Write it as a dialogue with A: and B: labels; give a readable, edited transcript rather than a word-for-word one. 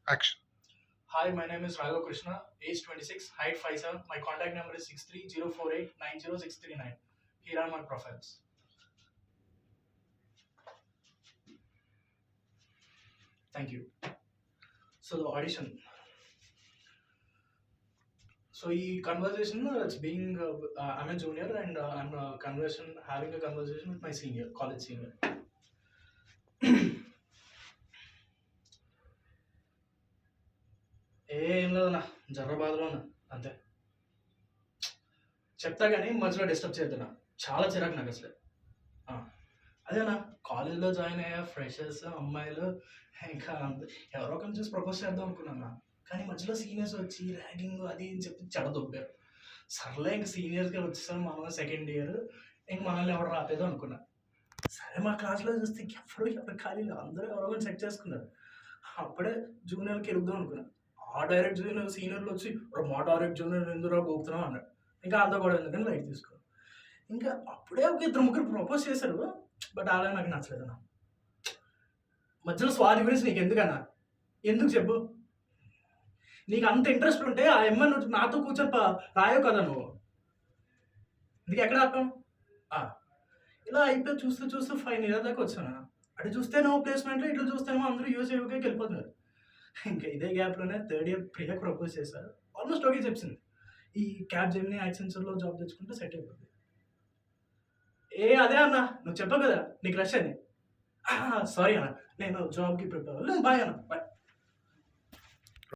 A: Action.
B: Hi, my name is Raghav Krishna, age 26, height 5'7". My contact number is 630489069. Here are my profiles. Thank you. So the audition. So the conversation, it's being, I'm a junior and I'm having a conversation with my senior, college senior. ఏం లేదన్నా జర్ర బాధలో ఉన్నా అంతే. చెప్తా కానీ మధ్యలో disturb చేయొద్దన్నా. చాలా చిరాకు నాకు అసలు. ఆ, అదేనా కాలేజ్‌లో జాయిన్ అయ్యా ఫ్రెషర్స్, అమ్మాయిలు ఇంకా ఎవరో ఒకరిని చూసి ప్రపోజ్ చేద్దాం అనుకున్నాను. కానీ మధ్యలో సీనియర్స్ వచ్చి ర్యాగింగ్ అది అని చెప్పి చెడదొబ్బారు. సర్లే ఇంక సీనియర్స్‌గా వచ్చేసాం మనం సెకండ్ ఇయర్. ఇంక మనల్ని ఎవడు రాపేదో అనుకున్నా. సరే మా క్లాస్‌లో చూస్తే ఎవరు ఖాళీ లేరు. అందరూ ఎవరో ఒకరిని సెట్ చేసుకున్నారు. అప్పుడే జూనియర్‌కి ఎలుగుదాం అనుకున్నా. ఆ డైరెక్ట్ జూనియర్ సీనియర్‌లు వచ్చి "మా డైరెక్ట్ జూనియర్ ఎందుకురా గోకుతున్నావు" అన్నాడు. ఇంకా అంతా గొడవ ఎందుకని లైట్ తీసుకున్నా. ఇంకా అప్పుడే ఒక ఇద్దరు ముగ్గురు ప్రపోజ్ చేశారు. బట్ ఆళ్ళే నాకు నచ్చలేదన్న. మధ్యలో స్వాతి గురించి నీకెందుకన్నా? ఎందుకు చెప్పు? నీకంత ఇంట్రెస్ట్ ఉంటే ఆ యమ్మని నువ్వు నాతో కూర్చొని రాయవు కదా నువ్వు. నీకెక్కడ ఆపావు? ఆ! ఇలా అయిపోయి చూస్తూ చూస్తూ ఫైనల్ ఇయర్ దాకా వచ్చాను. అటు చూస్తేనేమో ప్లేస్‌మెంట్‌లు, ఇటు చూస్తేనేమో అందరూ యూఎస్‌ఏ, యూకేకి వెళ్ళిపోతున్నారు. ఇంకా ఇదే గ్యాప్‌లోనే థర్డ్ ఇయర్ ప్రియకి ప్రపోజ్ చేశారు. ఆల్మోస్ట్ ఓకే చెప్పింది. ఈ క్యాప్‌జెమినీ, యాక్సెంచర్‌లో జాబ్ తెచ్చుకుంటే సెట్ అయిపోద్ది. అదే అన్న నువ్వు చెప్పావు కదా! నీ క్రష్ అని. సారీ అన్న. నేను జాబ్‌కి ప్రిపేర్ అవ్వాలి. బాయ్ అన్న. బాయ్.